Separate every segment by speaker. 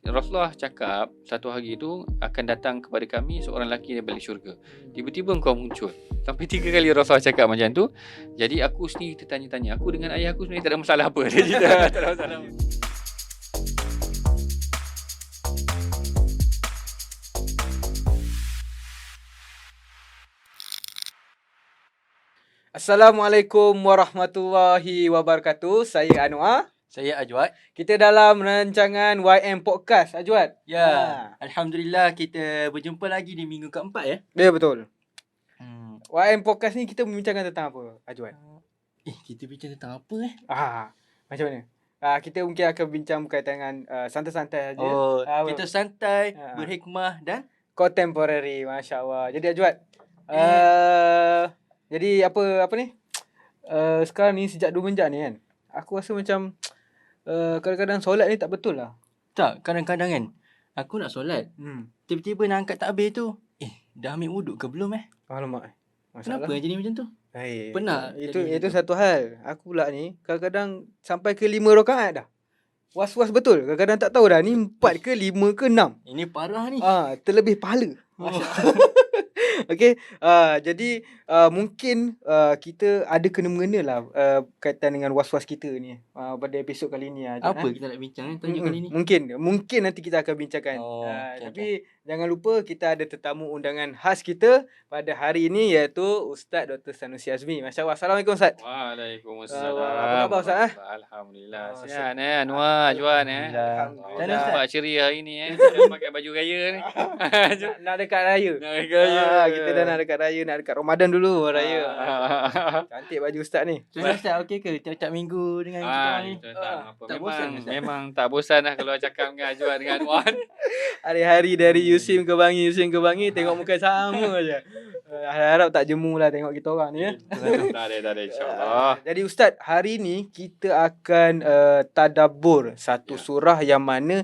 Speaker 1: Rasulullah cakap satu hari tu akan datang kepada kami seorang lelaki dari balik syurga. Tiba-tiba engkau muncul. Sampai 3 kali Rasulullah cakap macam tu. Jadi aku sendiri tertanya-tanya, aku dengan ayah aku sebenarnya tak ada masalah apa. Dia cerita tak ada masalah.
Speaker 2: Assalamualaikum warahmatullahi wabarakatuh. Saya Anwar.
Speaker 3: Saya Ajwad.
Speaker 2: Kita dalam rancangan YM Podcast. Ajwad.
Speaker 3: Ya, Alhamdulillah kita berjumpa lagi di minggu keempat ya.
Speaker 2: Ya, betul. YM Podcast ni kita membincangkan tentang apa, Ajwad?
Speaker 3: Kita bincang tentang apa
Speaker 2: Macam mana? Kita mungkin akan bincang berkaitan dengan santai-santai saja.
Speaker 3: Oh, kita santai, berhikmah dan
Speaker 2: Contemporary, Masya Allah. Jadi Ajwad, jadi apa ni? Sekarang ni sejak 2 menjak ni kan, aku rasa macam kadang-kadang solat ni tak betul lah.
Speaker 3: tak, kadang-kadang kan aku nak solat, tiba-tiba nak angkat takbir tu, dah ambil wuduk ke belum
Speaker 2: Alamak.
Speaker 3: Kenapa jadi macam tu? Pernah
Speaker 2: Itu satu hal. Aku pula ni kadang-kadang sampai ke 5 rakaat dah. Was-was betul. Kadang-kadang tak tahu dah ni 4 ke 5 ke 6.
Speaker 3: Ini parah ni.
Speaker 2: Terlebih pahala. Okey, jadi mungkin kita ada kena-mengena lah berkaitan dengan was-was kita ni pada episod kali ni.
Speaker 3: Apa kita nak bincang tajuk kali ni?
Speaker 2: Mungkin nanti kita akan bincangkan. Tapi jangan lupa kita ada tetamu undangan khas kita pada hari ini, iaitu Ustaz Dr. Sanusi Azmi. Masya-Allah. Assalamualaikum Ustaz.
Speaker 1: Waalaikumsalam.
Speaker 2: Apa khabar Ustaz?
Speaker 1: Alhamdulillah. Sihat Anwar, Juan
Speaker 3: Alhamdulillah.
Speaker 1: Nampak ceria hari ni Kita pakai baju raya ni.
Speaker 2: Nak dekat raya.
Speaker 1: Nak raya.
Speaker 2: Kita dah nak dekat raya, nak dekat Ramadan dulu raya. Cantik baju Ustaz ni.
Speaker 3: Ustaz okey ke tiap-tiap minggu dengan kita orang ni?
Speaker 1: Tak
Speaker 3: bosan,
Speaker 1: memang tak bosan lah kalau cakap dengan Ajwad dengan Wan.
Speaker 2: Hari-hari dari Yusim ke Bangi tengok muka sama je. Harap tak jemu lah tengok kita orang ni ya.
Speaker 1: Tak ada insya-Allah.
Speaker 2: Jadi Ustaz, hari ni kita akan tadabbur satu surah yang mana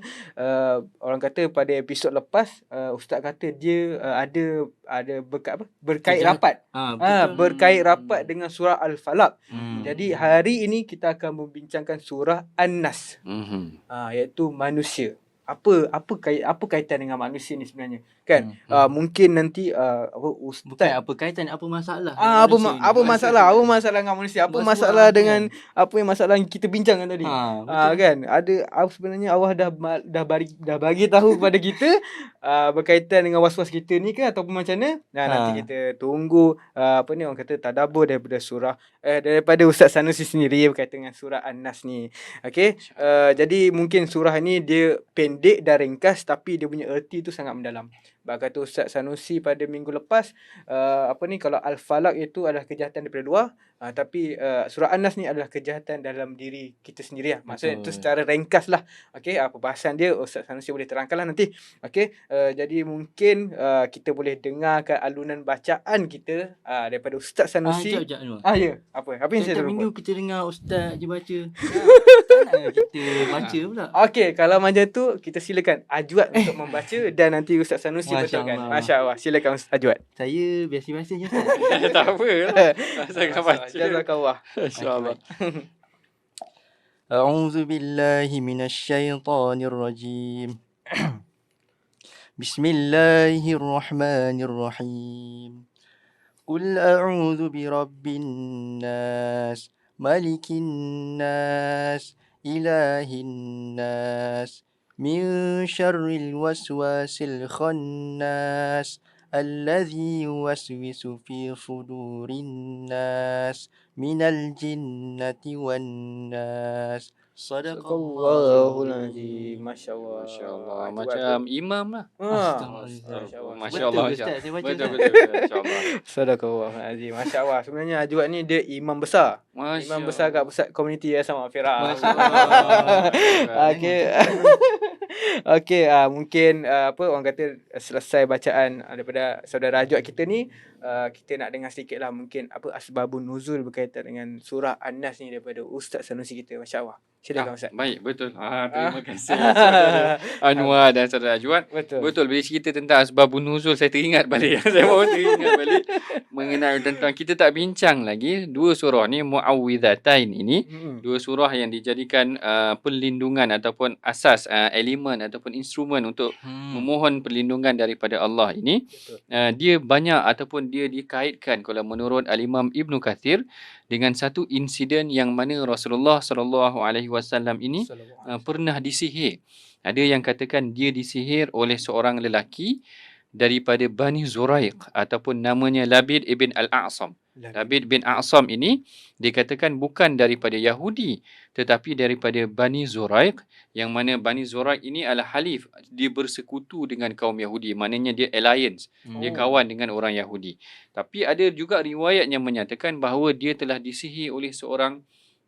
Speaker 2: orang kata pada episod lepas Ustaz kata dia ada berkait rapat. Berkait rapat dengan surah Al-Falaq. Jadi hari ini kita akan membincangkan surah An-Nas. Iaitu manusia. Apa kaitan dengan manusia ni sebenarnya kan? Mungkin nanti Ustaz,
Speaker 3: bukan apa kaitan, apa masalah
Speaker 2: apa masalah dengan manusia, apa masalah dengan apa yang masalah yang kita bincangkan tadi. Kan ada sebenarnya Allah dah bagi tahu kepada kita berkaitan dengan was-was kita ni ke ataupun macam mana. Nanti kita tunggu orang kata tadabbur daripada surah daripada Ustaz Sanusi sendiri berkaitan dengan surah An-Nas ni. Okey, jadi mungkin surah ni dia pendek dan ringkas, tapi dia punya erti tu sangat mendalam. Kata Ustaz Sanusi pada minggu lepas, kalau Al-Falaq itu adalah kejahatan daripada luar, tapi surah An-Nas ni adalah kejahatan dalam diri kita sendiri lah. Maksudnya itu secara ringkas lah. Okey, perbahasan dia Ustaz Sanusi boleh terangkan lah nanti. Okey, jadi mungkin kita boleh dengarkan alunan bacaan kita daripada Ustaz Sanusi.
Speaker 3: Ya.
Speaker 2: Apa yang saya
Speaker 3: terlupa? Minggu kita dengar Ustaz je baca. Kita baca pula.
Speaker 2: Okey, kalau macam tu kita silakan Ajwad untuk membaca dan nanti Ustaz Sanusi betulkan. Masya-Allah. Silakan Ustaz Ajwad.
Speaker 3: Saya biasa-biasa je Ustaz.
Speaker 1: Tak apa lah. Saya baca.
Speaker 2: Jazakallah.
Speaker 1: Insya-Allah.
Speaker 3: A'udzu billahi minasyaitonir rajim. Bismillahirrahmanirrahim. Qul a'udzu birabbin nas, malikin nas, ilahin nas, min syarril waswasil khannas, alladzi yuwaswisu fi sudurin nas, minal jinnati wan nas. Sadaqallahul azim.
Speaker 2: Masya-Allah.
Speaker 1: Masya-Allah. Macam imam lah.
Speaker 3: Masya-Allah.
Speaker 1: Betul insya-Allah.
Speaker 2: Sadaqallahul azim. Masya-Allah. Sebenarnya Ajwad ni dia imam besar. Imam besar kat pusat komuniti Yayasan Maghfirah.
Speaker 3: Masya-Allah.
Speaker 2: Okey, mungkin orang kata selesai bacaan daripada saudara Ajwad kita ni, kita nak dengar sedikit lah mungkin apa asbabun nuzul berkaitan dengan surah An-Nas ni daripada Ustaz Sanusi kita. Masya-Allah. Silakan Ustaz.
Speaker 1: Baik, betul. Terima kasih saudara Anwar dan saudara Ajwan.
Speaker 2: Betul.
Speaker 1: Bila cerita tentang asbabun nuzul, saya teringat balik. Saya baru teringat balik mengenai tentang kita tak bincang lagi dua surah ni Muawwidhatain ini. Dua surah yang dijadikan perlindungan ataupun asas elemen ataupun instrumen untuk memohon perlindungan daripada Allah ini. Dia banyak ataupun dia dikaitkan kalau menurut Al-Imam Ibn Kathir dengan satu insiden yang mana Rasulullah SAW ini pernah disihir. Ada yang katakan dia disihir oleh seorang lelaki daripada Bani Zuraiq ataupun namanya Labid ibn Al-A'sam. Labid bin A'sam ini dikatakan bukan daripada Yahudi tetapi daripada Bani Zuraiq, yang mana Bani Zuraiq ini adalah halif, dia bersekutu dengan kaum Yahudi, maknanya dia alliance, dia kawan dengan orang Yahudi. Tapi ada juga riwayat yang menyatakan bahawa dia telah disihir oleh seorang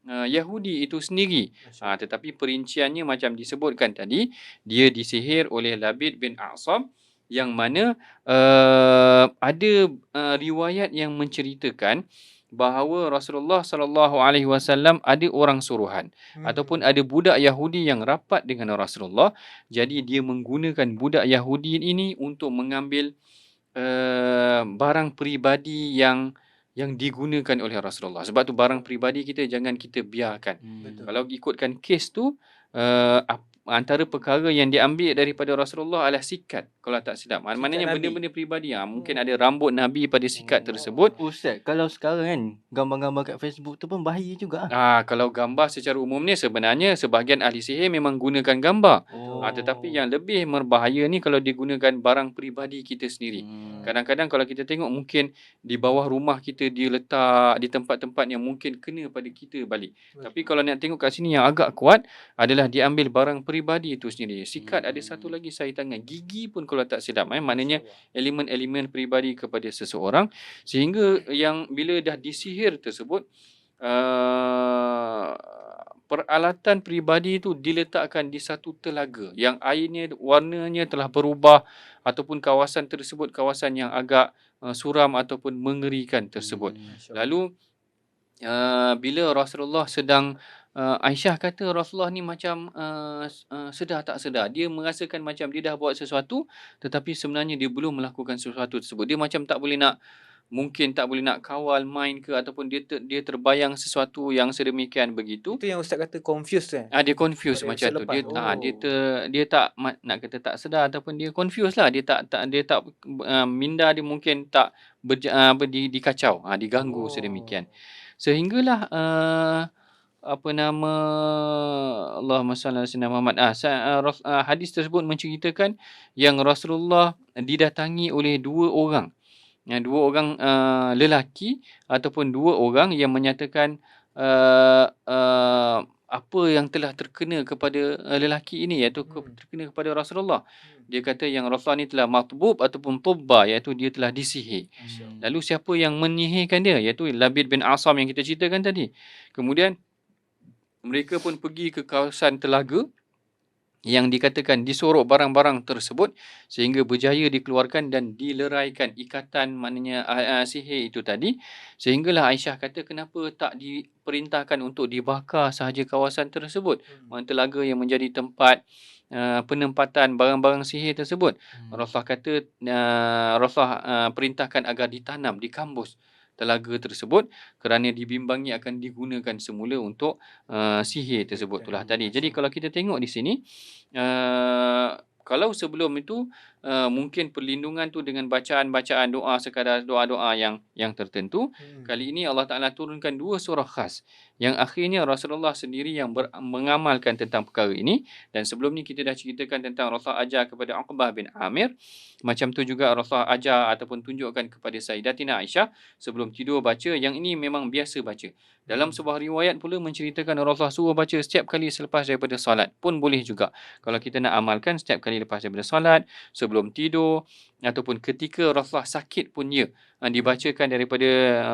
Speaker 1: Yahudi itu sendiri. Tetapi perinciannya macam disebutkan tadi, dia disihir oleh Labid bin A'sam, yang mana ada riwayat yang menceritakan bahawa Rasulullah SAW ada orang suruhan ataupun ada budak Yahudi yang rapat dengan Rasulullah. Jadi dia menggunakan budak Yahudi ini untuk mengambil barang peribadi yang digunakan oleh Rasulullah. Sebab tu barang peribadi kita jangan kita biarkan. Kalau ikutkan kes tu, antara perkara yang diambil daripada Rasulullah adalah sikat, kalau tak silap. Maknanya benda-benda peribadi. Mungkin ada rambut Nabi pada sikat tersebut.
Speaker 3: Ustaz, kalau sekarang kan gambar-gambar kat Facebook tu pun bahaya juga.
Speaker 1: Kalau gambar secara umum ni sebenarnya sebahagian ahli sihir memang gunakan gambar. Tetapi yang lebih berbahaya ni kalau digunakan barang peribadi kita sendiri. Kadang-kadang kalau kita tengok mungkin di bawah rumah kita dia letak di tempat-tempat yang mungkin kena pada kita balik. Tapi kalau nak tengok kat sini yang agak kuat adalah diambil barang peribadi itu sendiri. Sikat ada satu lagi sarung tangan, gigi pun kalau tak silap, maknanya elemen-elemen peribadi kepada seseorang, sehingga yang bila dah disihir tersebut, peralatan peribadi itu diletakkan di satu telaga yang airnya, warnanya telah berubah ataupun kawasan tersebut kawasan yang agak suram ataupun mengerikan tersebut. Lalu bila Rasulullah sedang Aisyah kata Rasulullah ni macam sedar tak sedar. Dia merasakan macam dia dah buat sesuatu tetapi sebenarnya dia belum melakukan sesuatu tersebut. Dia macam tak boleh nak, mungkin tak boleh nak kawal main ke ataupun dia terbayang sesuatu yang sedemikian begitu.
Speaker 2: Itu yang Ustaz kata confused kan?
Speaker 1: Dia confused macam tu. Dia tak nak kata tak sedar ataupun dia confused lah. Dia tak minda dia mungkin tak dikacau, diganggu sedemikian. Sehinggalah Allahumma salli ala sayyidina Muhammad. Hadis tersebut menceritakan yang Rasulullah didatangi oleh dua orang lelaki ataupun dua orang yang menyatakan apa yang telah terkena kepada lelaki ini, iaitu terkena kepada Rasulullah. Dia kata yang Rasulullah ni telah matbub ataupun tubba, iaitu dia telah disihir. Lalu siapa yang menyihirkan dia, iaitu Labid bin A'sam yang kita ceritakan tadi. Kemudian mereka pun pergi ke kawasan telaga yang dikatakan disorok barang-barang tersebut sehingga berjaya dikeluarkan dan dileraikan ikatan, maknanya sihir itu tadi. Sehinggalah Aisyah kata kenapa tak diperintahkan untuk dibakar sahaja kawasan tersebut, telaga yang menjadi tempat penempatan barang-barang sihir tersebut. Rasulullah kata Rasulullah perintahkan agar ditanam di kampus telaga tersebut kerana dibimbangi akan digunakan semula untuk sihir tersebut itulah tadi. Jadi kalau kita tengok di sini, kalau sebelum itu mungkin perlindungan tu dengan bacaan-bacaan doa, sekadar doa-doa yang tertentu. Kali ini Allah Ta'ala turunkan dua surah khas yang akhirnya Rasulullah sendiri yang mengamalkan tentang perkara ini. Dan sebelum ni kita dah ceritakan tentang Rasulullah ajar kepada Uqbah bin Amir. Macam tu juga Rasulullah ajar ataupun tunjukkan kepada Sayyidatina Aisyah sebelum tidur baca. Yang ini memang biasa baca. Dalam sebuah riwayat pula menceritakan Rasulullah suruh baca setiap kali selepas daripada solat pun boleh juga. Kalau kita nak amalkan setiap kali kali lepas daripada solat, sebelum tidur, ataupun ketika Rasulullah sakit pun dibacakan daripada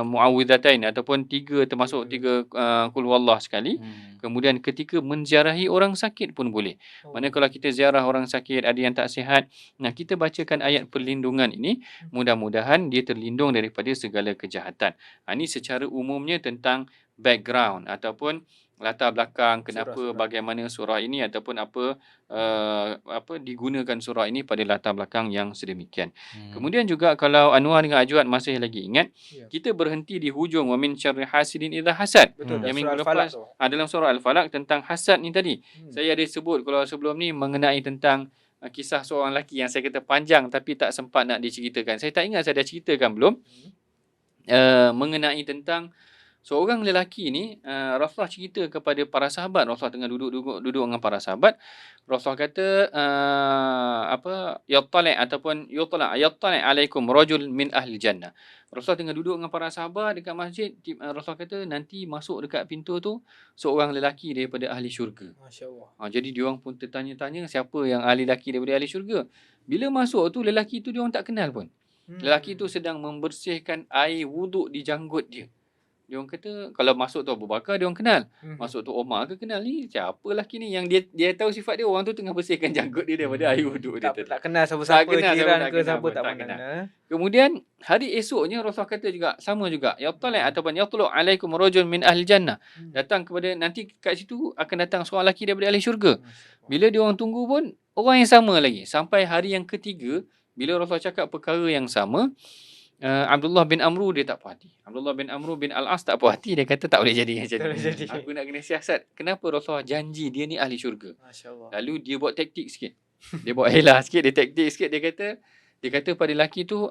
Speaker 1: muawwidzatain ataupun 3 termasuk 3 qul huwallah sekali. Kemudian ketika menziarahi orang sakit pun boleh. Mana kalau kita ziarah orang sakit, ada yang tak sihat, kita bacakan ayat perlindungan ini, mudah-mudahan dia terlindung daripada segala kejahatan. Ini secara umumnya tentang background ataupun latar belakang kenapa bagaimana surah ini ataupun apa digunakan surah ini pada latar belakang yang sedemikian. Kemudian juga kalau Anwar dengan Ajwad masih lagi ingat, kita berhenti di hujung wa min syarri hasidin idza hasad. Yang minggu lepas dalam surah Al-Falaq tentang hasad ni tadi. Saya ada sebut kalau sebelum ni mengenai tentang kisah seorang lelaki yang saya kata panjang tapi tak sempat nak diceritakan. Saya tak ingat saya dah ceritakan belum. Mengenai tentang seorang lelaki ni, Rasulullah cerita kepada para sahabat. Rasulullah tengah duduk dengan para sahabat. Rasulullah kata yattali' ataupun yattali' alaikum rajul min ahli jannah. Rasulullah tengah duduk dengan para sahabat dekat masjid. Rasulullah kata nanti masuk dekat pintu tu seorang lelaki daripada ahli syurga.
Speaker 2: Masya-Allah.
Speaker 1: Jadi diorang pun tertanya-tanya siapa yang ahli lelaki daripada ahli syurga. Bila masuk tu lelaki tu diorang tak kenal pun. Lelaki tu sedang membersihkan air wuduk di janggut dia. Dia orang kata kalau masuk tu Abu Bakar dia orang kenal. Masuk tu Omar ke kenal ni siapa lelaki ni yang dia tahu sifat dia, orang tu tengah bersihkan janggut dia daripada air wuduk dia tadi.
Speaker 2: Tak kenal siapa-siapa, jiran ke siapa tak kenal.
Speaker 1: Kemudian hari esoknya Rasulullah kata juga sama juga yattali' ataupun yatlu' alaikum rajul min ahli jannah. Datang kepada nanti kat situ akan datang seorang lelaki daripada ahli syurga. Bila dia orang tunggu pun orang yang sama lagi sampai hari yang ketiga bila Rasulullah cakap perkara yang sama. Abdullah bin Amru dia tak puas hati. Abdullah bin Amru bin Al-As tak puas hati. Dia kata tak boleh jadi macam ni. Aku nak kena siasat. Kenapa Rasulullah janji dia ni ahli syurga?
Speaker 2: Masya-Allah.
Speaker 1: Lalu dia buat taktik sikit. Dia buat helah sikit, dia taktik sikit. Dia kata pada lelaki tu,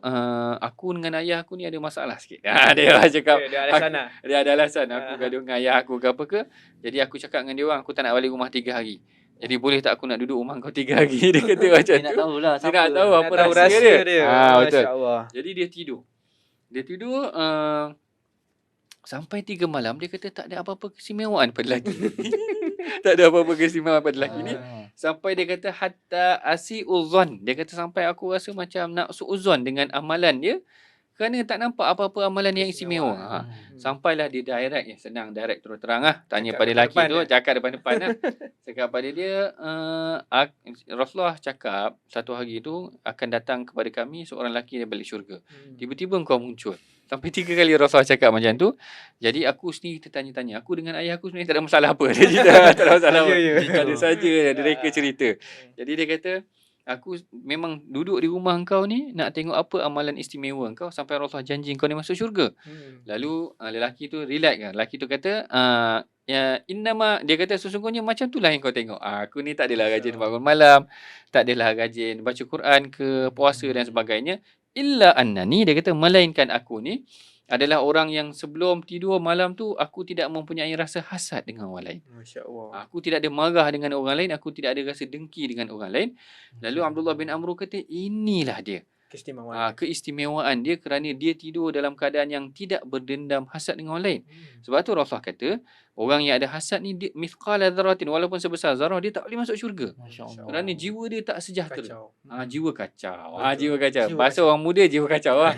Speaker 1: aku dengan ayah aku ni ada masalah sikit. Dia cakap
Speaker 2: Dia alasan lah.
Speaker 1: Dia ada alasan. Aku gaduh dengan ayah aku ke apa ke. Jadi aku cakap dengan dia orang, aku tak nak balik rumah 3 hari. Jadi boleh tak aku nak duduk rumah kau 3 hari? Dia kata macam tu.
Speaker 3: Dia nak tahulah
Speaker 1: Dia nak tahu apa
Speaker 2: Tahu
Speaker 1: rahsia dia. Betul.
Speaker 2: Masya-Allah.
Speaker 1: Jadi dia tidur sampai 3 malam. Dia kata tak ada apa-apa keistimewaan pada lelaki. Tak ada apa-apa keistimewaan pada lelaki ni. Sampai dia kata hatta asi'uzan. Dia kata sampai aku rasa macam nak su'uzan dengan amalan dia. Kerana tak nampak apa-apa amalan yang istimewa. Sampailah dia direct. Senang direct terus terang lah. Tanya
Speaker 2: Cakap
Speaker 1: pada lelaki tu.
Speaker 2: depan
Speaker 1: Cakap depan-depan lah. Cakap pada dia. Rasulullah cakap satu hari tu akan datang kepada kami seorang lelaki dari balik syurga. Tiba-tiba engkau muncul. Sampai 3 kali Rasulullah cakap macam tu. Jadi aku sendiri tertanya-tanya. Aku dengan ayah aku sebenarnya tak ada masalah apa. Dia cerita tak ada masalah apa. Dia saja dia reka cerita. Jadi dia kata, aku memang duduk di rumah engkau ni nak tengok apa amalan istimewa engkau sampai Rasulullah janji engkau ni masuk syurga. Lalu lelaki tu relax kan. Lelaki tu kata dia kata sesungguhnya macam itulah yang kau tengok. Aku ni tak adalah rajin bangun malam, tak adalah rajin baca Quran ke puasa dan sebagainya. Illa annani, dia kata melainkan aku ni adalah orang yang sebelum tidur malam tu aku tidak mempunyai rasa hasad dengan orang lain.
Speaker 2: Masya-Allah.
Speaker 1: Aku tidak ada marah dengan orang lain, aku tidak ada rasa dengki dengan orang lain. Lalu Abdullah bin Amru kata inilah dia keistimewaan dia kerana dia tidur dalam keadaan yang tidak berdendam hasad dengan orang lain. Sebab tu Rasulullah kata orang yang ada hasad ni mithqala dzarratin, walaupun sebesar zarah dia tak boleh masuk syurga. Kerana jiwa dia tak sejahtera. Jiwa kacau. Jiwa kacau. Bahasa orang muda jiwa kacau lah.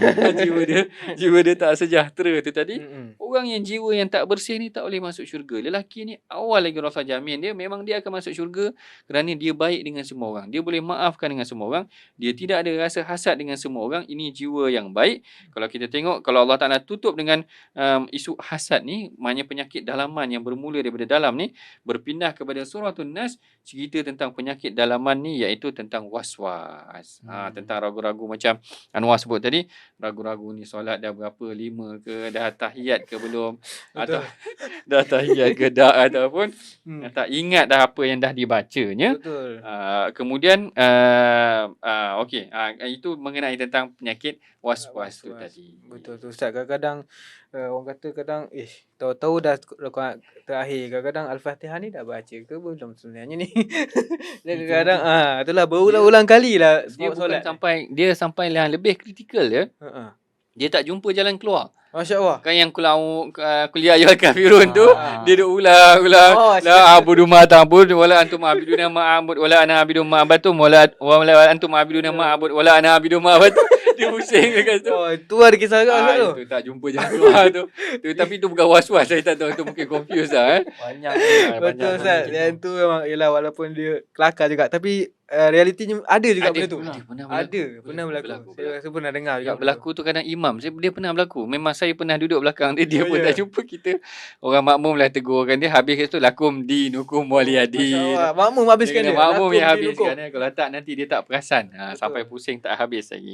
Speaker 1: jiwa dia tak sejahtera tu tadi. Orang yang jiwa yang tak bersih ni tak boleh masuk syurga. Lelaki ni awal lagi Rasulullah jamin dia memang dia akan masuk syurga kerana dia baik dengan semua orang. Dia boleh maafkan dengan semua orang. Dia tidak ada rasa hasad dengan semua orang. Ini jiwa yang baik. Kalau kita tengok, kalau Allah Ta'ala tutup dengan isu hasad ni, maknanya penyakit dalaman yang bermula daripada dalam ni, berpindah kepada Suratul Nas, cerita tentang penyakit dalaman ni iaitu tentang waswas. Tentang ragu-ragu macam Anwar sebut tadi, ragu-ragu ni solat dah berapa, 5 ke, dah tahiyat ke belum, atau dah tahiyat ke dah, ataupun tak ingat dah apa yang dah dibacanya.
Speaker 2: Betul.
Speaker 1: Kemudian okey, itu mengenai tentang penyakit was-was tu tadi.
Speaker 2: Betul tu Ustaz. Kadang-kadang orang kata kadang tahu-tahu dah rakaat terakhir, kadang-kadang Al-Fatihah ni dah baca ke belum sebenarnya ni. Dan kadang-kadang itulah berulang-ulang kali lah
Speaker 1: Dia bukan
Speaker 2: solat.
Speaker 1: sampai yang lebih kritikal dia. Dia tak jumpa jalan keluar.
Speaker 2: Masya-Allah.
Speaker 1: Kan yang kuliah ayyuhal kafirun tu dia duk ulang
Speaker 2: Oh,
Speaker 1: la abudu ma ta'bud wala antum abiduna ma a'bud wala ana abidu ma abatum wala antum abiduna ma a'bud wala ana abidu ma abatum. Dia pusing dekat tu.
Speaker 2: Oh, tu ada kisah kat tu.
Speaker 1: Itu tak jumpa jalan keluar tu. Tapi tu bukan was-was, saya tak tahu, tu mungkin confuse lah
Speaker 3: Banyak.
Speaker 2: Betul Ustaz. Yang tu memang ialah walaupun dia kelakar juga tapi realitinya ada juga benda tu. Pernah berlaku. Saya rasa pernah dengar juga.
Speaker 1: Yang berlaku tu kadang imam, dia pernah berlaku. Memang saya pernah duduk belakang dia pun tak jumpa kita. Orang makmum lah tegurkan dia, habis tu lakum dinukum waliyadin.
Speaker 2: Masya-Allah. Makmum habiskan dia.
Speaker 1: Makmum yang
Speaker 2: Lakum
Speaker 1: habiskan
Speaker 2: dinukum.
Speaker 1: kalau tak nanti dia tak perasan. Sampai pusing tak habis lagi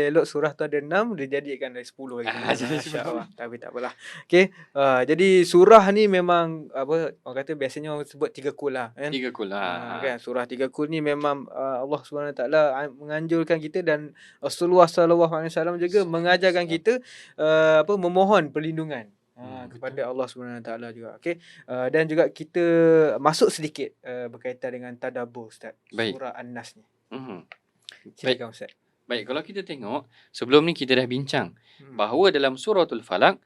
Speaker 2: Elok surah tu ada 6, dia jadikan dari 10 lagi.
Speaker 1: Jadi
Speaker 2: Masya-Allah. Tapi tak apalah. Okey. Jadi surah ni memang orang kata biasanya orang sebut 3 kul lah kan.
Speaker 1: 3 kul lah.
Speaker 2: Kan surah 3 kul ni memang Allah SWT menganjurkan kita dan Rasulullah SAW juga mengajarkan kita memohon perlindungan kepada Allah SWT juga. Okey. Dan juga kita masuk sedikit berkaitan dengan tadabbur Ustaz.
Speaker 1: Baik.
Speaker 2: Surah An-Nas ni.
Speaker 1: Baik.
Speaker 2: Silakan Ustaz.
Speaker 1: Baik, kalau kita tengok sebelum ni kita dah bincang bahawa dalam suratul Falaq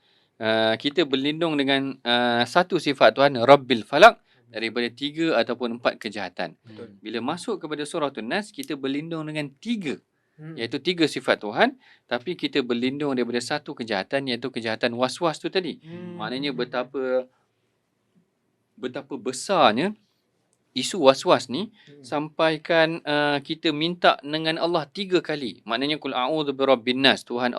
Speaker 1: kita berlindung dengan satu sifat Tuhan Rabbil Falaq daripada 3 ataupun 4 kejahatan.
Speaker 2: Betul.
Speaker 1: Bila masuk kepada suratul Nas kita berlindung dengan 3 iaitu 3 sifat Tuhan, tapi kita berlindung daripada satu kejahatan iaitu kejahatan was-was tu tadi. Maknanya betapa besarnya isu was-was ni sampaikan kita minta dengan Allah 3 kali. Maknanya qul a'udzu birabbin nas, Tuhan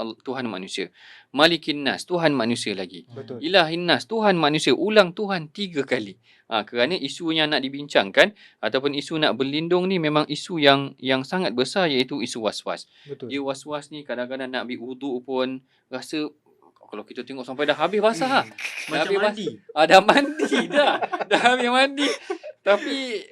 Speaker 1: manusia. Malikin nas, Tuhan manusia lagi.
Speaker 2: Betul.
Speaker 1: Ilahin nas, Tuhan manusia. Ulang Tuhan 3 kali. Kerana isu yang nak dibincangkan ataupun isu nak berlindung ni memang isu yang sangat besar iaitu isu was-was.
Speaker 2: Betul.
Speaker 1: Dia was-was ni kadang-kadang nak ambil wuduk pun rasa kalau kita tengok sampai dah habis basah.
Speaker 3: Macam mandi.
Speaker 1: Dah mandi dah. Dah habis mandi. Tapi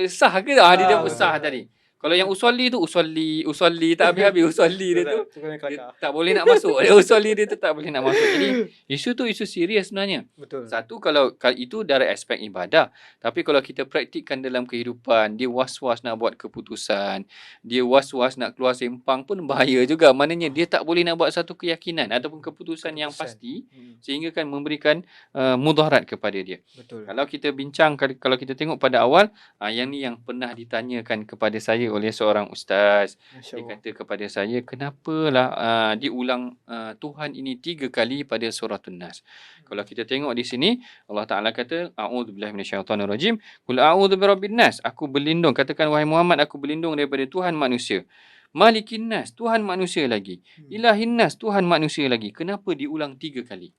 Speaker 1: sah ke dah dia sah tadi. Kalau yang usolli tu usolli tak habis-habis usolli dia tu. Dia tak boleh nak masuk. Usolli dia tu tak boleh nak masuk. Jadi isu tu isu serius sebenarnya.
Speaker 2: Betul.
Speaker 1: Satu kalau itu dari aspek ibadah. Tapi kalau kita praktikkan dalam kehidupan, dia was-was nak buat keputusan, dia was-was nak keluar sempang pun bahaya juga. Maknanya dia tak boleh nak buat satu keyakinan ataupun keputusan yang pasti sehingga kan memberikan mudarat kepada dia.
Speaker 2: Betul.
Speaker 1: Kalau kita bincang, kalau kita tengok pada awal, yang ni yang pernah ditanyakan kepada saya oleh seorang ustaz. Dia kata kepada saya, kenapalah diulang Tuhan ini 3 kali pada suratul Nas. Kalau kita tengok di sini, Allah Ta'ala kata, a'udzubillahi minasyaitonirrajim, qul a'udzu birabbin nas, aku berlindung, katakan wahai Muhammad, aku berlindung daripada Tuhan manusia. Malikin nas, Tuhan manusia lagi. Ilahin nas, Tuhan manusia lagi. Kenapa diulang 3 kali?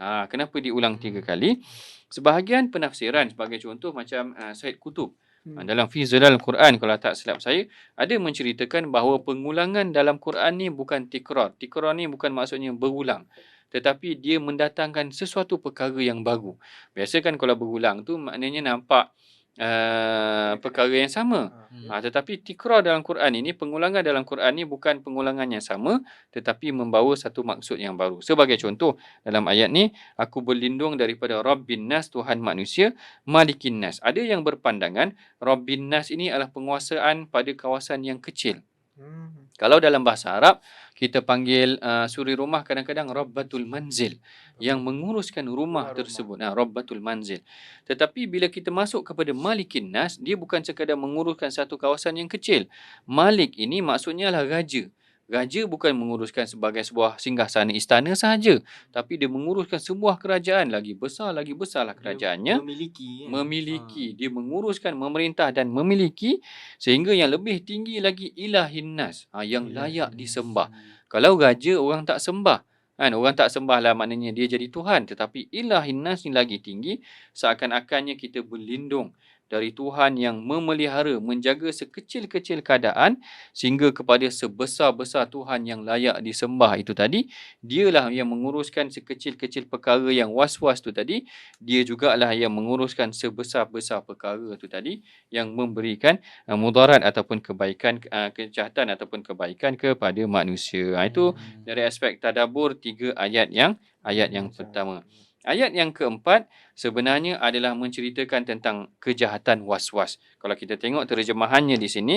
Speaker 1: Kenapa diulang 3 kali? Sebahagian penafsiran, sebagai contoh macam Said Qutub dalam Fi Zilal Quran, kalau tak silap saya, ada menceritakan bahawa pengulangan dalam Quran ni bukan tikrar. Tikrar ni bukan maksudnya berulang, tetapi dia mendatangkan sesuatu perkara yang baru. Biasa kan kalau berulang tu maknanya nampak perkara yang sama. Tetapi tikrar dalam Quran ini, pengulangan dalam Quran ini bukan pengulangan yang sama, tetapi membawa satu maksud yang baru. Sebagai contoh, dalam ayat ni, aku berlindung daripada Rabbin Nas, Tuhan manusia, Malikin Nas. Ada yang berpandangan, Rabbin Nas ini adalah penguasaan pada kawasan yang kecil. Kalau dalam bahasa Arab, kita panggil suri rumah kadang-kadang Rabbatul Manzil, yang menguruskan rumah tersebut. Rabbatul Manzil. Tetapi bila kita masuk kepada Malikin Nas, dia bukan sekadar menguruskan satu kawasan yang kecil. Malik ini maksudnya adalah raja. Raja bukan menguruskan sebagai sebuah singgasana istana sahaja, tapi dia menguruskan sebuah kerajaan. Lagi besarlah kerajaannya. Memiliki. Dia menguruskan, memerintah dan memiliki, sehingga yang lebih tinggi lagi ilahin nas, yang layak disembah. Kalau raja orang tak sembah, orang tak sembah lah maknanya dia jadi Tuhan. Tetapi ilahin nas ni lagi tinggi, seakan-akannya kita berlindung dari Tuhan yang memelihara, menjaga sekecil-kecil keadaan sehingga kepada sebesar-besar Tuhan yang layak disembah itu tadi. Dialah yang menguruskan sekecil-kecil perkara yang was-was tu tadi. Dia jugalah yang menguruskan sebesar-besar perkara tu tadi, yang memberikan mudarat ataupun kebaikan, kejahatan ataupun kebaikan kepada manusia. Itu dari aspek tadabbur 3 ayat yang pertama. Ayat yang keempat sebenarnya adalah menceritakan tentang kejahatan waswas. Kalau kita tengok terjemahannya di sini,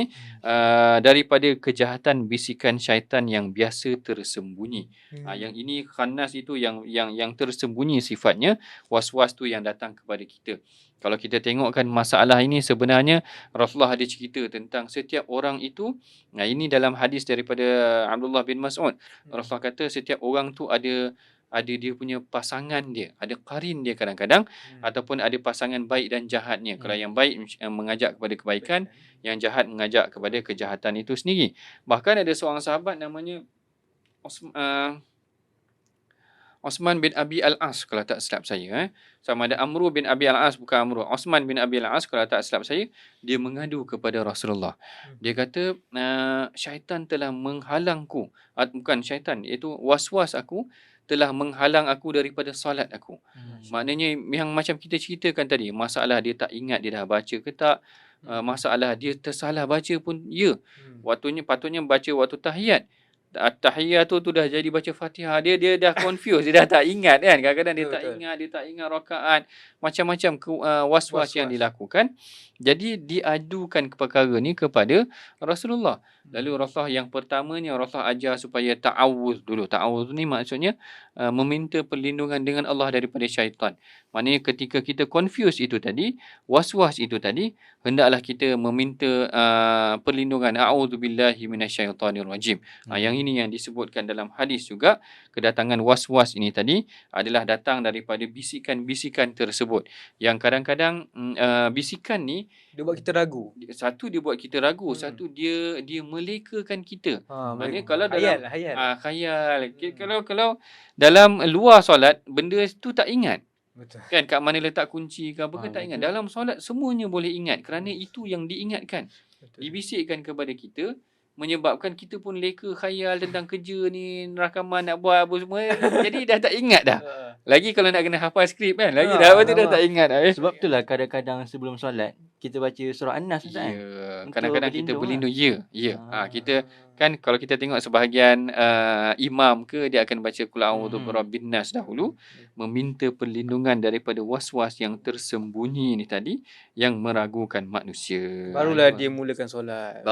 Speaker 1: daripada kejahatan bisikan syaitan yang biasa tersembunyi. Yang ini khannas itu yang tersembunyi sifatnya, waswas tu yang datang kepada kita. Kalau kita tengokkan masalah ini sebenarnya Rasulullah ada cerita tentang setiap orang itu. Ini dalam hadis daripada Abdullah bin Mas'ud. Rasulullah kata setiap orang tu ada dia punya pasangan dia, ada qarin dia kadang-kadang, ataupun ada pasangan baik dan jahatnya. Kalau yang baik mengajak kepada kebaikan, yang jahat mengajak kepada kejahatan itu sendiri. Bahkan ada seorang sahabat namanya Osman bin Abi Al-As, kalau tak silap saya. Sama ada Amru bin Abi Al-As, bukan Amru. Osman bin Abi Al-As, kalau tak silap saya. Dia mengadu kepada Rasulullah. Dia kata, syaitan telah menghalangku. Bukan syaitan, iaitu waswas aku telah menghalang aku daripada solat aku. Maknanya yang macam kita ceritakan tadi, masalah dia tak ingat dia dah baca ke tak, masalah dia tersalah baca pun ya. Patutnya baca waktu tahiyat. Tahiyat tu dah jadi baca Fatihah, dia dah confuse, dia dah tak ingat kan. Kadang-kadang dia tak ingat rakaat, macam-macam waswas yang dilakukan. Jadi diadukan perkara ni kepada Rasulullah. Lalu Rasulullah yang pertamanya Rasulullah ajar supaya ta'awuz dulu. Ta'awuz ni maksudnya meminta perlindungan dengan Allah daripada syaitan. Maknanya ketika kita confuse itu tadi, waswas itu tadi, hendaklah kita meminta perlindungan. A'udzubillahi minasyaitonirrajim. Yang ini yang disebutkan dalam hadis juga, kedatangan waswas ini tadi adalah datang daripada bisikan-bisikan tersebut. Yang kadang-kadang bisikan ni
Speaker 2: dia buat kita ragu.
Speaker 1: Satu dia buat kita ragu, satu dia melekakan kita. Maknanya kalau dalam khayal. Kalau dalam luar solat benda tu tak ingat.
Speaker 2: Betul.
Speaker 1: Kan kat mana letak kunci ke apa ke tak ingat. Dalam solat semuanya boleh ingat kerana itu yang diingatkan.
Speaker 2: Betul.
Speaker 1: Dibisikkan kepada kita, menyebabkan kita pun leka khayal tentang kerja ni, rakaman nak buat apa semua. Jadi dah tak ingat dah. Lagi kalau nak kena hafal skrip kan, lagi dah tak ingat dah.
Speaker 3: Sebab itulah kadang-kadang sebelum solat kita baca surah An-Nas kan.
Speaker 1: Ya, kadang-kadang kita berlindung. Ya. Kita kan kalau kita tengok sebahagian imam ke, dia akan baca qul a'udzu birabbin nas dahulu, meminta perlindungan daripada was-was yang tersembunyi ni tadi yang meragukan manusia.
Speaker 2: Barulah dia mulakan solat.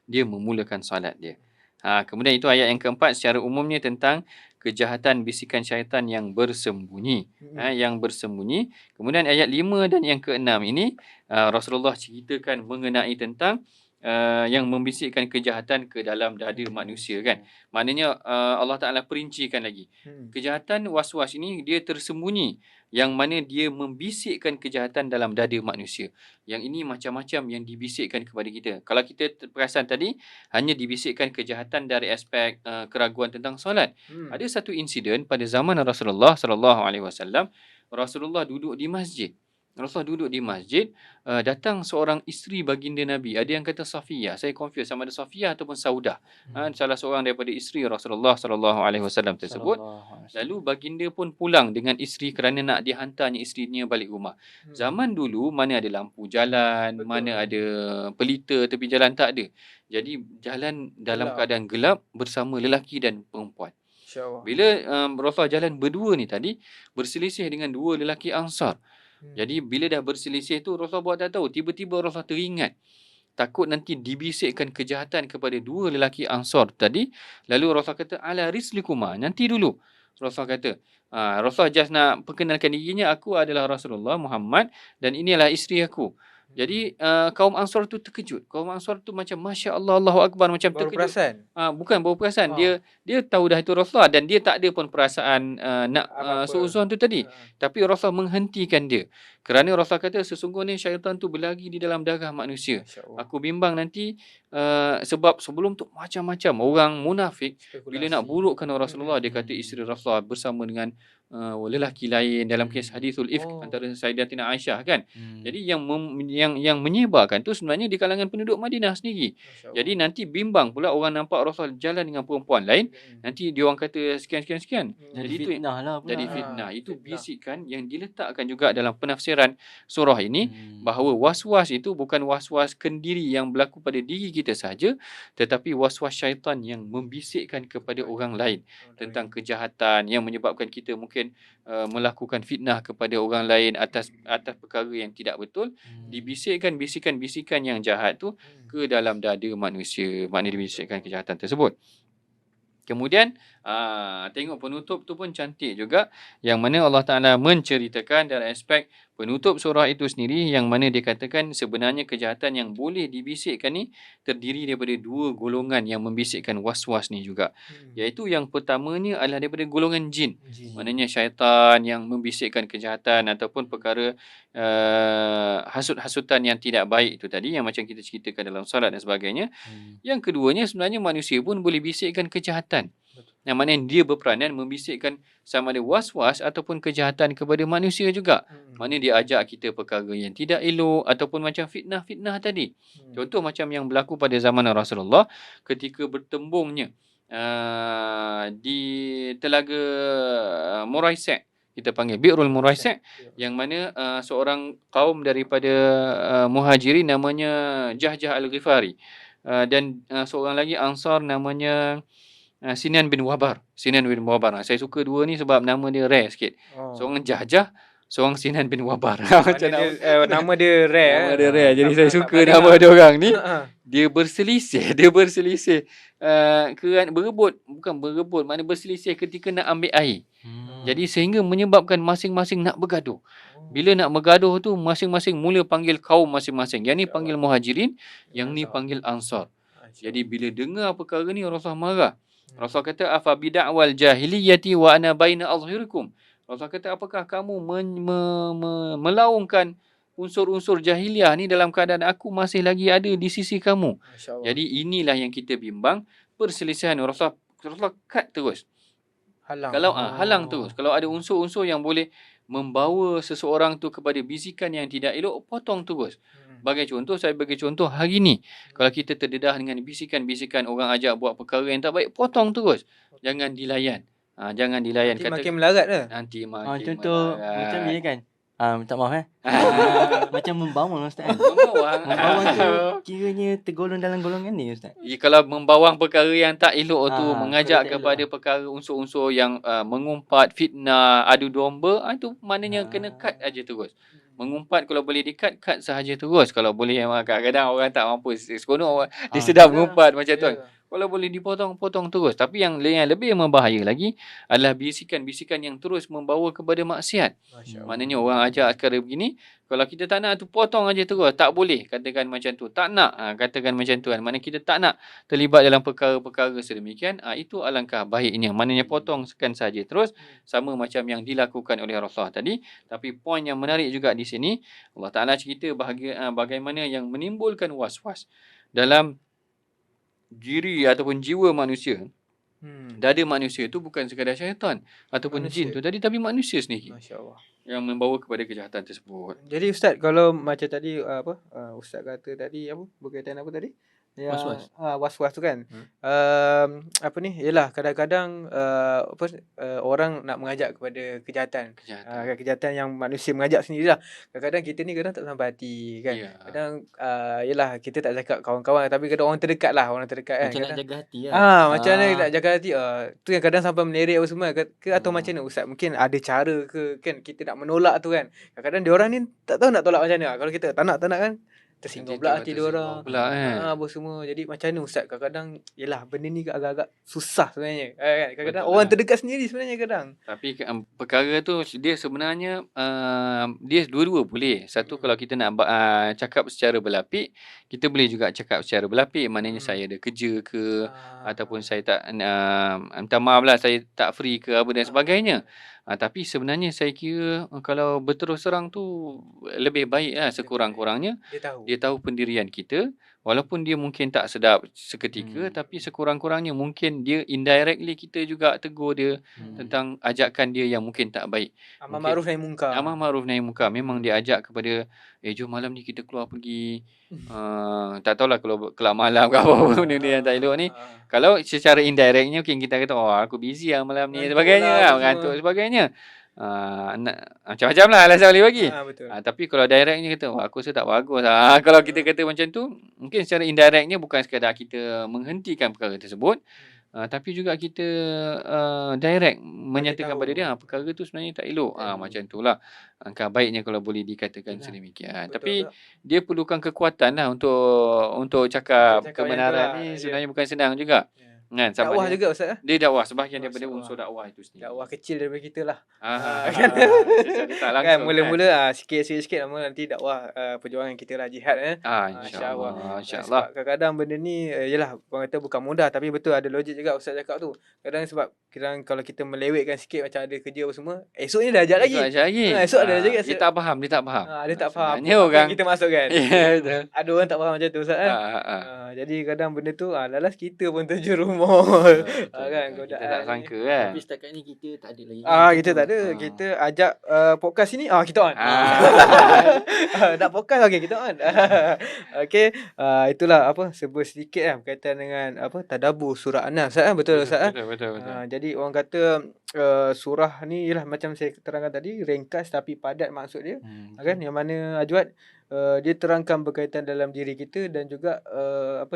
Speaker 1: Dia memulakan solat dia. Kemudian itu ayat yang keempat secara umumnya tentang kejahatan bisikan syaitan yang bersembunyi. Yang bersembunyi. Kemudian ayat 5 dan yang ke-6 ini Rasulullah ceritakan mengenai tentang yang membisikkan kejahatan ke dalam dada manusia kan. Maknanya Allah Ta'ala perincikan lagi. Kejahatan was-was ini dia tersembunyi, yang mana dia membisikkan kejahatan dalam dada manusia. Yang ini macam-macam yang dibisikkan kepada kita. Kalau kita perasan tadi, hanya dibisikkan kejahatan dari aspek keraguan tentang solat. Ada satu insiden pada zaman Rasulullah SAW. Rasulullah duduk di masjid. Datang seorang isteri baginda Nabi. Ada yang kata Safiyah. Saya confuse sama ada Safiyah ataupun Saudah. Salah seorang daripada isteri Rasulullah SAW tersebut. Lalu baginda pun pulang dengan isteri kerana nak dihantarnya isterinya balik rumah. Zaman dulu mana ada lampu jalan, mana ada pelita tepi jalan, tak ada. Jadi jalan dalam keadaan gelap bersama lelaki dan perempuan. Bila Rasulullah jalan berdua ni tadi, berselisih dengan dua lelaki Ansar. Jadi bila dah berselisih tu, Rasulullah buat tak tahu. Tiba-tiba Rasulullah teringat, takut nanti dibisikkan kejahatan kepada dua lelaki Ansar tadi. Lalu Rasulullah kata, ala rislikuma, nanti dulu. Rasulullah kata, Rasulullah just nak perkenalkan dirinya, aku adalah Rasulullah Muhammad dan inilah isteri aku. Jadi kaum Ansar tu terkejut. Kaum Ansar tu macam Masya Allah, Allahu Akbar, macam
Speaker 2: baru
Speaker 1: terkejut.
Speaker 2: perasan.
Speaker 1: Bukan baru perasan. Dia tahu dah itu Rasulullah dan dia tak ada pun perasaan nak suuzon tu tadi. Tapi Rasulullah menghentikan dia. Kerana Rasulullah kata sesungguhnya syaitan tu berlari di dalam darah manusia. Aku bimbang nanti sebab sebelum tu macam-macam orang munafik bila nak burukkan Rasulullah, dia kata isteri Rasulullah bersama dengan lelaki lain dalam kes hadisul ifk antara Sayyidatina Aisyah kan. Jadi yang menyebarkan tu sebenarnya di kalangan penduduk Madinah sendiri. Jadi nanti bimbang pula orang nampak Rasul jalan dengan perempuan lain, nanti dia orang kata sekian.
Speaker 3: Jadi fitnah lah pula.
Speaker 1: Jadi fitnah. Itu bisikan yang diletakkan juga dalam penafsiran surah ini, bahawa was-was itu bukan was-was kendiri yang berlaku pada diri kita sahaja, tetapi was-was syaitan yang membisikkan kepada orang lain tentang kejahatan yang menyebabkan kita mungkin mungkin melakukan fitnah kepada orang lain atas perkara yang tidak betul, dibisikkan bisikan-bisikan yang jahat tu ke dalam dada manusia. Maknanya dibisikkan kejahatan tersebut. Kemudian tengok penutup tu pun cantik juga, yang mana Allah Ta'ala menceritakan dalam aspek penutup surah itu sendiri, yang mana dia katakan sebenarnya kejahatan yang boleh dibisikkan ni terdiri daripada dua golongan yang membisikkan was-was ni juga. Iaitu yang pertamanya adalah daripada golongan jin. Maknanya syaitan yang membisikkan kejahatan ataupun perkara hasut-hasutan yang tidak baik itu tadi, yang macam kita ceritakan dalam solat dan sebagainya. Yang keduanya sebenarnya manusia pun boleh bisikkan kejahatan. Yang mana dia berperanan membisikkan sama ada was-was ataupun kejahatan kepada manusia juga. Mana dia ajak kita perkara yang tidak elok ataupun macam fitnah-fitnah tadi. Contoh macam yang berlaku pada zaman Rasulullah ketika bertembungnya di Telaga Muraisy'. Kita panggil Bi'rul Muraisy', yang mana seorang kaum daripada Muhajirin namanya Jahjah Al-Ghifari. Dan seorang lagi Ansar namanya Sinan bin Wabar. Saya suka dua ni sebab nama dia rare sikit. Seorang Jahjah, seorang Sinan bin Wabar.
Speaker 2: Macam nama dia rare.
Speaker 1: Nama dia rare. Jadi saya suka nama dia orang ni. Dia berselisih. Bukan berebut, maknanya berselisih ketika nak ambil air. Jadi sehingga menyebabkan masing-masing nak bergaduh. Bila nak bergaduh tu, masing-masing mula panggil kaum masing-masing. Yang ni panggil Muhajirin, yang ni panggil Ansar. Jadi bila dengar perkara ni, Rasulullah marah. Rasulullah kata, afa bid'awal jahiliyati wa ana baina azhirikum. Rasulullah kata, apakah kamu melaungkan unsur-unsur jahiliah ni dalam keadaan aku masih lagi ada di sisi kamu. Jadi inilah yang kita bimbang, perselisihan. Rasulullah cut terus. Halang terus. Kalau ada unsur-unsur yang boleh membawa seseorang tu kepada bisikan yang tidak elok, potong terus. Saya bagi contoh hari ni. Kalau kita terdedah dengan bisikan-bisikan orang ajak buat perkara yang tak baik, potong terus. Jangan dilayan.
Speaker 2: Nanti makin melarat lah.
Speaker 1: Nanti makin
Speaker 3: contoh
Speaker 1: melarat.
Speaker 3: macam ni kan. Minta maaf macam membawang Ustaz kan.
Speaker 1: Membawang
Speaker 3: tu kiranya tergolong dalam golongan ni Ustaz.
Speaker 1: Kalau membawang perkara yang tak elok tu, mengajak
Speaker 3: tak
Speaker 1: kepada perkara unsur-unsur yang mengumpat, fitnah, adu domba, itu maknanya kena cut aja terus. Mengumpat kalau boleh di-cut, cut sahaja terus. Kalau boleh, kadang-kadang orang tak mampu. Sekolah dia sedap mengumpat macam tu. Kalau boleh dipotong, potong terus. Tapi yang lebih membahaya lagi adalah bisikan-bisikan yang terus membawa kepada maksiat. Maknanya orang ajak perkara begini, kalau kita tak nak tu, potong aja terus. Tak boleh katakan macam tu. Tak nak katakan macam tu kan. Maknanya kita tak nak terlibat dalam perkara-perkara sedemikian. Itu alangkah baiknya. Maknanya potongkan saja terus. Sama macam yang dilakukan oleh Rasulullah tadi. Tapi poin yang menarik juga di sini, Allah Ta'ala cerita bagaimana yang menimbulkan was-was dalam diri ataupun jiwa manusia. Dada manusia tu bukan sekadar syaitan ataupun jin tu tadi, tapi manusia sendiri.
Speaker 2: Masya-Allah.
Speaker 1: Yang membawa kepada kejahatan tersebut.
Speaker 2: Jadi Ustaz, kalau macam tadi Ustaz kata tadi berkaitan apa tadi?
Speaker 3: Was-was.
Speaker 2: Was-was tu kan. Yalah kadang-kadang orang nak mengajak kepada kejahatan. Kejahatan yang manusia mengajak sendirilah. Kadang-kadang kita ni tak sampai hati kan.
Speaker 1: Ya.
Speaker 2: Kadang yalah kita tak cakap kawan-kawan, tapi kadang orang terdekat kan.
Speaker 3: Macam nak jaga hati lah.
Speaker 2: Macam mana nak jaga hati. Tu yang kadang sampai melirik apa semua atau macam mana Ustaz? Mungkin ada cara ke kan kita nak menolak tu kan. Kadang-kadang diorang ni tak tahu nak tolak macam mana. Kalau kita tak nak kan, tersinggung pula hati diorang. Apa semua. Jadi macam mana Ustaz? Kadang-kadang yalah benda ni agak-agak susah sebenarnya. Kan? Kadang-kadang orang terdekat sendiri sebenarnya kadang.
Speaker 1: Tapi perkara tu dia sebenarnya dia dua-dua boleh. Satu, kalau kita nak cakap secara berlapik, kita boleh juga cakap secara berlapik. Maknanya saya ada kerja ke, ataupun saya tak minta maaf lah, saya tak free ke apa dan sebagainya. Tapi sebenarnya saya kira kalau berterus terang tu lebih baik lah sekurang-kurangnya. Dia tahu pendirian kita. Walaupun dia mungkin tak sedap seketika, tapi sekurang-kurangnya mungkin dia indirectly kita juga tegur dia tentang ajakan dia yang mungkin tak baik.
Speaker 2: Amar ma'ruf nahi munkar.
Speaker 1: Memang dia ajak kepada jom malam ni kita keluar pergi. Tak tahulah kalau kelab malam ke apa benda yang tak elok ni. Kalau secara indirectnya mungkin kita kata aku busy lah malam ni sebagainya, mengantuk sebagainya. Macam-macam lah alasan boleh bagi.
Speaker 2: Betul.
Speaker 1: Tapi kalau directnya kata aku rasa tak bagus lah. Kalau kita kata macam tu, mungkin secara indirectnya bukan sekadar kita menghentikan perkara tersebut, Tapi juga kita direct menyatakan
Speaker 2: tahu.
Speaker 1: pada dia perkara tu sebenarnya tak elok. Macam itulah. Angka baiknya kalau boleh dikatakan sedemikian.
Speaker 2: Betul,
Speaker 1: Tapi
Speaker 2: betul.
Speaker 1: dia perlukan kekuatan lah untuk cakap
Speaker 2: Cakap macam tu
Speaker 1: kebenaran
Speaker 2: lah.
Speaker 1: ni
Speaker 2: Ya.
Speaker 1: sebenarnya bukan senang juga. Kan, sama
Speaker 2: Dakwah
Speaker 1: ada
Speaker 2: juga Ustaz.
Speaker 1: dia dakwah sebahagian daripada
Speaker 2: Masya
Speaker 1: unsur dakwah itu sendiri.
Speaker 2: Dakwah kecil daripada kita lah.
Speaker 1: Kan? Secara tak
Speaker 2: Kan
Speaker 1: langsung
Speaker 2: mula-mula sikit-sikit lama nanti dakwah perjuangan kita lah jihad
Speaker 1: InsyaAllah.
Speaker 2: Sebab kadang-kadang benda ni yalah orang kata bukan mudah tapi betul ada logik juga Ustaz cakap tu. Kadang sebab kalau kita melewetkan sikit macam ada kerja apa semua, esoknya dah ajak lagi.
Speaker 1: Ajar lagi.
Speaker 2: Esok ada lagi.
Speaker 1: Dia tak faham.
Speaker 2: Dia tak faham
Speaker 1: Sebenarnya
Speaker 2: apa
Speaker 1: orang
Speaker 2: yang kita masukkan.
Speaker 1: Ya, betul.
Speaker 2: Ada orang tak faham macam tu Ustaz jadi kadang benda tu lalas kita pun terjerumus. Kan
Speaker 1: Kita tak sangka kan.
Speaker 3: Tapi setakat ni kita tak ada lagi.
Speaker 2: Kita tak ada. Kita ajak podcast ini kita on. Nak podcast okey kita on. Okey, itulah sebut sedikit berkaitan dengan tadabbur surah An-Nas betul Ustaz
Speaker 1: Betul.
Speaker 2: Jadi orang kata surah ni ialah macam saya terangkan tadi ringkas tapi padat maksud dia kan yang mana Ajwad dia terangkan berkaitan dalam diri kita dan juga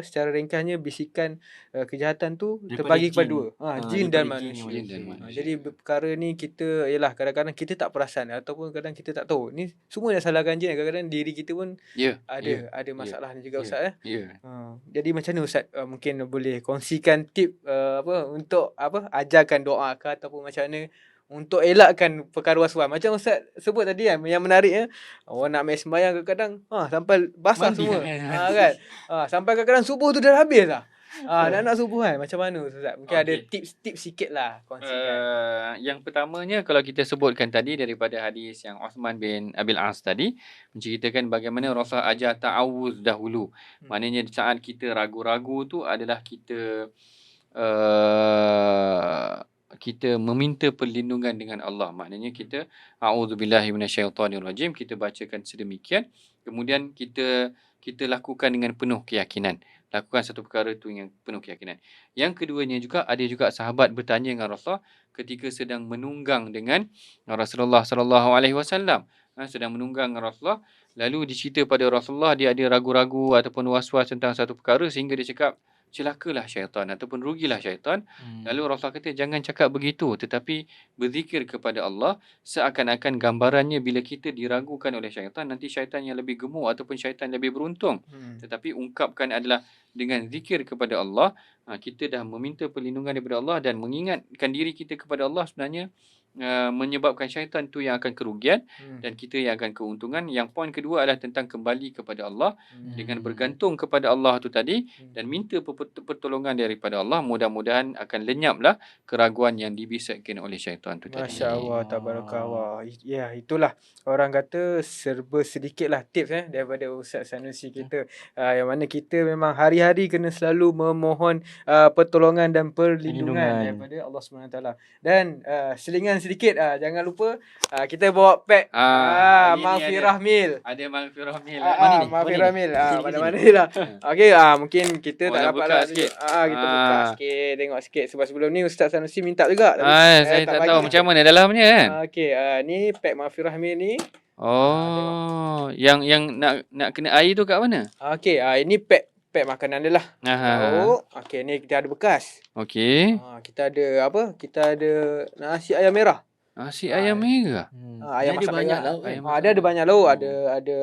Speaker 2: secara ringkasnya bisikan kejahatan tu
Speaker 3: Daripada
Speaker 2: terbagi kepada
Speaker 3: jin.
Speaker 2: dua jin dan
Speaker 3: Daripada
Speaker 2: manusia.
Speaker 1: Jin dan manusia.
Speaker 2: Jadi perkara ni kita ialah kadang-kadang kita tak perasan ataupun kadang kita tak tahu ni semua dah salahkan jin kadang-kadang diri kita pun ada masalah ni juga Ustaz
Speaker 1: Ya.
Speaker 2: jadi macam mana Ustaz mungkin boleh kongsikan tip untuk ajarkan doa ke ataupun macam mana untuk elakkan perkara was-was. Macam Ustaz sebut tadi yang menarik orang nak ambil sembahyang kadang-kadang sampai basah
Speaker 3: Mandi
Speaker 2: semua.
Speaker 3: kan?
Speaker 2: Kan. Sampai kadang-kadang subuh tu dah habis lah. Nak subuh kan. Macam mana Ustaz? Mungkin ada tips-tips sikit lah kongsikan.
Speaker 1: Yang pertamanya kalau kita sebutkan tadi daripada hadis yang Uthman bin Abil As tadi menceritakan bagaimana Rasulullah ajar ta'awuz dahulu. Maknanya saat kita ragu-ragu tu adalah kita kita meminta perlindungan dengan Allah. Maknanya kita a'udzubillahi minasyaitonirrajim, kita bacakan sedemikian, kemudian kita lakukan dengan penuh keyakinan. Lakukan satu perkara tu dengan penuh keyakinan. Yang keduanya juga ada juga sahabat bertanya dengan Rasulullah ketika sedang menunggang dengan Rasulullah sallallahu alaihi wasallam. Sedang menunggang dengan Rasulullah, lalu dicerita pada Rasulullah dia ada ragu-ragu ataupun was-was tentang satu perkara sehingga dia cakap celakalah syaitan ataupun rugilah syaitan. Lalu Rasulullah kata jangan cakap begitu tetapi berzikir kepada Allah seakan-akan gambarannya bila kita diragukan oleh syaitan nanti syaitan yang lebih gemuk ataupun syaitan lebih beruntung. Tetapi ungkapkan adalah dengan zikir kepada Allah, kita dah meminta perlindungan daripada Allah dan mengingatkan diri kita kepada Allah sebenarnya menyebabkan syaitan tu yang akan kerugian dan kita yang akan keuntungan. Yang poin kedua adalah tentang kembali kepada Allah dengan bergantung kepada Allah tu tadi dan minta pertolongan daripada Allah. Mudah-mudahan akan lenyaplah keraguan yang dibisikkan oleh syaitan tu tadi.
Speaker 2: Masya-Allah, tabarakallah. Ya, itulah orang kata serba sedikitlah tips daripada Ustaz Sanusi kita. Yang mana kita memang hari-hari kena selalu memohon pertolongan dan perlindungan daripada Allah SWT. Dan selingan sedikit jangan lupa kita bawa pack Maghfirah Meal.
Speaker 1: Ada Maghfirah Meal.
Speaker 3: Mana ni?
Speaker 2: Maghfirah Meal.
Speaker 3: Sini,
Speaker 2: Mana-mana
Speaker 3: sini.
Speaker 2: lah. Okey, mungkin kita tak dapat
Speaker 1: buka
Speaker 2: lah
Speaker 1: sikit.
Speaker 2: kita buka sikit, tengok sikit sebab sebelum ni Ustaz Sanusi minta juga tapi
Speaker 1: Saya tak
Speaker 2: bagi.
Speaker 1: tahu macam mana dalamnya kan.
Speaker 2: Okey, ni pack Maghfirah Meal ni.
Speaker 1: Yang nak kena air tu kat mana?
Speaker 2: Okey, ini pack makanan dia lah. Okey, ni kita ada bekas.
Speaker 1: Okey.
Speaker 2: Kita ada Kita ada nasi ayam merah.
Speaker 1: Nasi ayam merah.
Speaker 2: Ayam
Speaker 3: Dia ada
Speaker 2: masak
Speaker 3: banyak
Speaker 2: merah.
Speaker 3: lauk kan?
Speaker 2: Dia ada banyak lauk, ada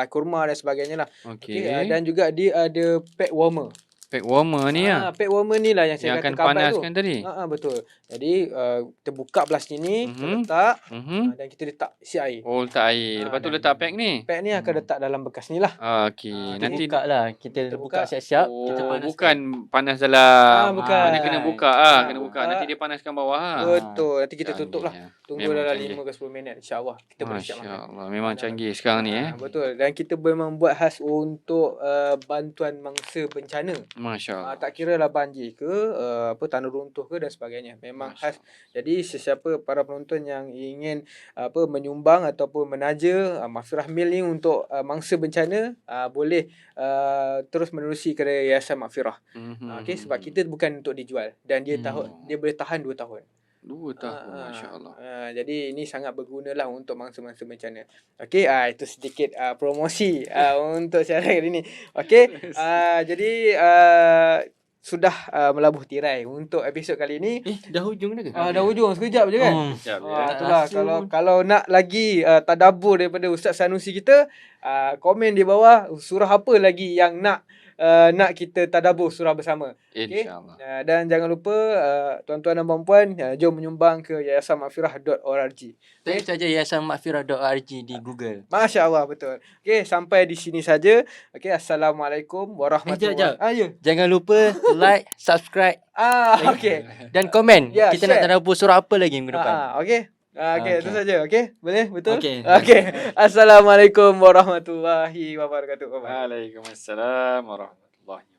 Speaker 2: kurma dan sebagainya lah.
Speaker 1: Okey.
Speaker 2: Dan juga dia ada pack warmer.
Speaker 1: Pack warmer ni
Speaker 2: Pack warmer ni lah yang saya
Speaker 1: yang
Speaker 2: kata
Speaker 1: akan
Speaker 2: kabat tu.
Speaker 1: panaskan tadi.
Speaker 2: Betul. Jadi kita buka belas ni, kita letak dan kita letak isi air.
Speaker 1: Letak air. Lepas tu letak pack ni.
Speaker 2: Pack ni akan letak dalam bekas ni lah.
Speaker 1: Okey.
Speaker 3: Nanti
Speaker 1: Nanti
Speaker 3: buka lah. Kita buka siap-siap. Kita panaskan.
Speaker 1: bukan panas dalam.
Speaker 2: Bukan.
Speaker 1: Dia kena buka kena buka. Nanti dia panaskan bawah
Speaker 2: Betul. Nanti kita tutup lah.
Speaker 1: Memang
Speaker 2: Tunggu dalam
Speaker 1: canggih.
Speaker 2: 5 ke 10 minit. InsyaAllah kita boleh siap makan.
Speaker 1: Masya-Allah. Memang canggih sekarang ni
Speaker 2: Betul. Dan kita memang buat khas untuk bantuan mangsa bencana.
Speaker 1: Masya-Allah.
Speaker 2: Tak kira lah banjir ke tanah runtuh ke dan sebagainya. Memang khas. Jadi sesiapa para penonton yang ingin menyumbang ataupun menaja Maghfirah Meal ni untuk mangsa bencana boleh terus menerusi ke Yayasan Maghfirah. Okey, sebab kita bukan untuk dijual dan dia boleh tahan 2 tahun.
Speaker 1: 2 tahun. Masya-Allah.
Speaker 2: Jadi ini sangat bergunalah untuk mangsa-mangsa bencana. Okey, itu sedikit promosi untuk siaran kali ni. Okey, jadi sudah melabuh tirai untuk episod kali ni.
Speaker 3: Dah hujung dah ke?
Speaker 2: Dah hujung sekejap je kan.
Speaker 1: Sekejap je.
Speaker 2: Itulah
Speaker 3: rasa
Speaker 2: kalau nak lagi tadabbur daripada Ustaz Sanusi kita, komen di bawah surah apa lagi yang nak kita tadabbur surah bersama.
Speaker 1: InsyaAllah.
Speaker 2: Dan jangan lupa tuan-tuan dan puan-puan, jom menyumbang ke yayasanmakfirah.org.
Speaker 3: Saya saja yayasanmakfirah.org di Google.
Speaker 2: Masya-Allah, betul. Okey, sampai di sini saja. Okey, assalamualaikum warahmatullahi
Speaker 3: Jap.
Speaker 2: ya.
Speaker 3: Jangan lupa like, subscribe
Speaker 2: Okey.
Speaker 3: dan komen.
Speaker 2: Ya,
Speaker 3: Kita
Speaker 2: share.
Speaker 3: nak tadabbur surah apa lagi minggu depan.
Speaker 2: Okey. Okey, itu saja. Okey, boleh? Betul?
Speaker 3: Okey.
Speaker 2: Okey. Assalamualaikum warahmatullahi wabarakatuh. Bye-bye.
Speaker 1: Waalaikumsalam warahmatullahi wabarakatuh.